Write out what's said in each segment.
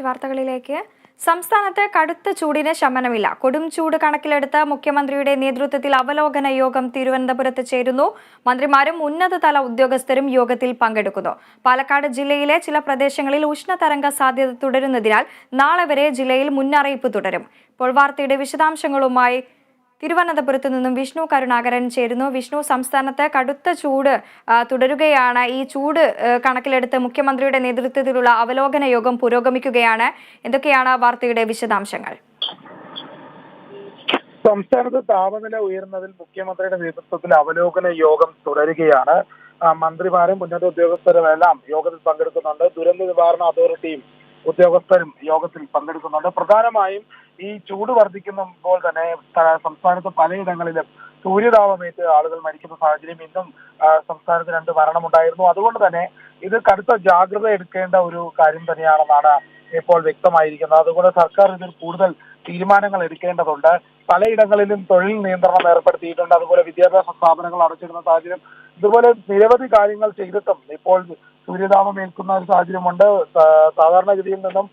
വാർത്തകളിലേക്ക്. സംസ്ഥാനത്ത് കടുത്ത ചൂടിന് ശമനമില്ല. കൊടും ചൂട് കണക്കിലെടുത്ത് മുഖ്യമന്ത്രിയുടെ നേതൃത്വത്തിൽ അവലോകന യോഗം തിരുവനന്തപുരത്ത് ചേരുന്നു. മന്ത്രിമാരും ഉന്നതതല ഉദ്യോഗസ്ഥരും യോഗത്തിൽ പങ്കെടുക്കുന്നു. പാലക്കാട് ജില്ലയിലെ ചില പ്രദേശങ്ങളിൽ ഉഷ്ണതരംഗ സാധ്യത തുടരുന്നതിനാൽ നാളെ വരെ ജില്ലയിൽ മുന്നറിയിപ്പ് തുടരും. ഇപ്പോൾ വാർത്തയുടെ വിശദാംശങ്ങളുമായി തിരുവനന്തപുരത്ത് നിന്നും വിഷ്ണു കരുണാകരൻ ചേരുന്നു. വിഷ്ണു, സംസ്ഥാനത്ത് കടുത്ത ചൂട് തുടരുകയാണ്. ഈ ചൂട് കണക്കിലെടുത്ത് മുഖ്യമന്ത്രിയുടെ നേതൃത്വത്തിലുള്ള അവലോകന യോഗം പുരോഗമിക്കുകയാണ്. എന്തൊക്കെയാണ് വാർത്തയുടെ വിശദാംശങ്ങൾ? സംസ്ഥാനത്ത് താപനില ഉയർന്നതിൽ മുഖ്യമന്ത്രിയുടെ നേതൃത്വത്തിൽ അവലോകന യോഗം തുടരുകയാണ്. മന്ത്രിമാരും ഉന്നത ഉദ്യോഗസ്ഥരും എല്ലാം യോഗത്തിൽ പങ്കെടുക്കുന്നുണ്ട്. ദുരന്ത നിവാരണ അതോറിറ്റിയും ഉദ്യോഗസ്ഥരും യോഗത്തിൽ പങ്കെടുക്കുന്നുണ്ട്. പ്രധാനമായും ഈ ചൂട് വർദ്ധിക്കുമ്പോൾ തന്നെ സംസ്ഥാനത്ത് പലയിടങ്ങളിലും സൂര്യതാപമേറ്റ് ആളുകൾ മരിക്കുന്ന സാഹചര്യം ഇന്നും സംസ്ഥാനത്ത് 2 മരണമുണ്ടായിരുന്നു. അതുകൊണ്ട് തന്നെ ഇത് കടുത്ത ജാഗ്രത എടുക്കേണ്ട ഒരു കാര്യം തന്നെയാണെന്നാണ് ഇപ്പോൾ വ്യക്തമായിരിക്കുന്നത്. അതുകൊണ്ട് സർക്കാർ ഇതിൽ കൂടുതൽ തീരുമാനങ്ങൾ എടുക്കേണ്ടതുണ്ട്. പലയിടങ്ങളിലും തൊഴിൽ നിയന്ത്രണം ഏർപ്പെടുത്തിയിട്ടുണ്ട്. അതുപോലെ വിദ്യാഭ്യാസ സ്ഥാപനങ്ങൾ അടച്ചിടുന്ന സാഹചര്യം, ഇതുപോലെ നിരവധി കാര്യങ്ങൾ ചെയ്തിട്ടും ഇപ്പോൾ സൂര്യതാപം ഏൽക്കുന്ന ഒരു സാഹചര്യമുണ്ട്. സാധാരണഗതിയിൽ നിന്നും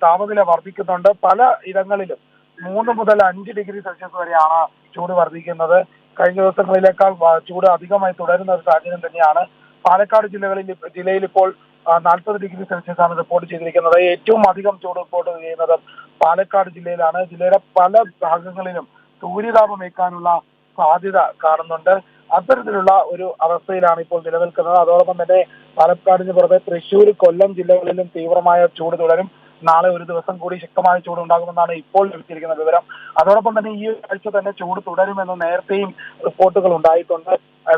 താപനില വർദ്ധിക്കുന്നുണ്ട്. പല ഇടങ്ങളിലും 3 മുതൽ 5 ഡിഗ്രി സെൽഷ്യസ് വരെയാണ് ചൂട് വർദ്ധിക്കുന്നത്. കഴിഞ്ഞ ദിവസങ്ങളിലേക്കാൾ ചൂട് അധികമായി തുടരുന്ന ഒരു സാഹചര്യം തന്നെയാണ്. പാലക്കാട് ജില്ലയിൽ ഇപ്പോൾ 40 ഡിഗ്രി സെൽഷ്യസ് ആണ് റിപ്പോർട്ട് ചെയ്തിരിക്കുന്നത്. ഏറ്റവും അധികം ചൂട് റിപ്പോർട്ട് ചെയ്യുന്നത് പാലക്കാട് ജില്ലയിലാണ്. ജില്ലയിലെ പല ഭാഗങ്ങളിലും സൂര്യതാപം ഏൽക്കാനുള്ള സാധ്യത കാണുന്നുണ്ട്. അത്തരത്തിലുള്ള ഒരു അവസ്ഥയിലാണ് ഇപ്പോൾ നിലനിൽക്കുന്നത്. അതോടൊപ്പം തന്നെ പാലക്കാടിന് പുറമെ തൃശ്ശൂർ, കൊല്ലം ജില്ലകളിലും തീവ്രമായ ചൂട് തുടരും. നാളെ ഒരു ദിവസം കൂടി ശക്തമായ ചൂട് ഉണ്ടാകുമെന്നാണ് ഇപ്പോൾ ലഭിച്ചിരിക്കുന്ന വിവരം. അതോടൊപ്പം തന്നെ ഈ ആഴ്ച തന്നെ ചൂട് തുടരുമെന്ന് നേരത്തെയും റിപ്പോർട്ടുകൾ ഉണ്ടായിട്ടുണ്ട്.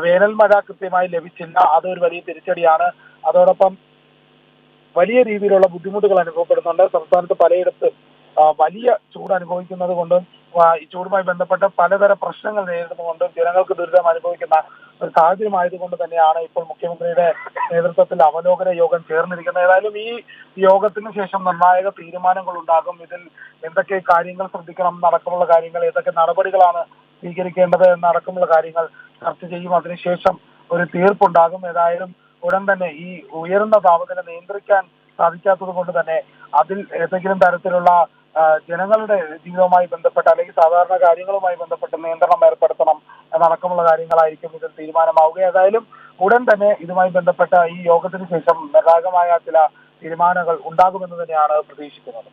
വേനൽ മഴ കൃത്യമായി ലഭിച്ചില്ല, അതൊരു വലിയ തിരിച്ചടിയാണ്. അതോടൊപ്പം വലിയ രീതിയിലുള്ള ബുദ്ധിമുട്ടുകൾ അനുഭവപ്പെടുന്നുണ്ട്. സംസ്ഥാനത്ത് പലയിടത്തും വലിയ ചൂട് അനുഭവിക്കുന്നത് കൊണ്ടും ഈ ചൂടുമായി ബന്ധപ്പെട്ട പലതരം പ്രശ്നങ്ങൾ നേരിടുന്നതുകൊണ്ടും ജനങ്ങൾക്ക് ദുരിതം അനുഭവിക്കുന്ന ഒരു സാഹചര്യമായതുകൊണ്ട് തന്നെയാണ് ഇപ്പോൾ മുഖ്യമന്ത്രിയുടെ നേതൃത്വത്തിൽ അവലോകന യോഗം ചേർന്നിരിക്കുന്നത്. ഏതായാലും ഈ യോഗത്തിന് ശേഷം നിർണായക തീരുമാനങ്ങൾ ഉണ്ടാകും. ഇതിൽ എന്തൊക്കെ കാര്യങ്ങൾ ശ്രദ്ധിക്കണം എന്നടക്കമുള്ള കാര്യങ്ങൾ, ഏതൊക്കെ നടപടികളാണ് സ്വീകരിക്കേണ്ടത് എന്നടക്കമുള്ള കാര്യങ്ങൾ ചർച്ച ചെയ്യും. അതിനുശേഷം ഒരു തീർപ്പുണ്ടാകും. ഏതായാലും ഉടൻ തന്നെ ഈ ഉയർന്ന താപനില നിയന്ത്രിക്കാൻ സാധിക്കാത്തത് കൊണ്ട് തന്നെ അതിൽ ഏതെങ്കിലും തരത്തിലുള്ള ജനങ്ങളുടെ ജീവിതവുമായി ബന്ധപ്പെട്ട അല്ലെങ്കിൽ സാധാരണ കാര്യങ്ങളുമായി ബന്ധപ്പെട്ട് നിയന്ത്രണം ഏർപ്പെടുത്തണം എന്നടക്കമുള്ള കാര്യങ്ങളായിരിക്കും ഇതിൽ തീരുമാനമാവുക. ഏതായാലും ഉടൻ തന്നെ ഇതുമായി ബന്ധപ്പെട്ട ഈ യോഗത്തിന് ശേഷം നിർണായകമായ ചില തീരുമാനങ്ങൾ ഉണ്ടാകുമെന്ന് തന്നെയാണ് പ്രതീക്ഷിക്കുന്നത്.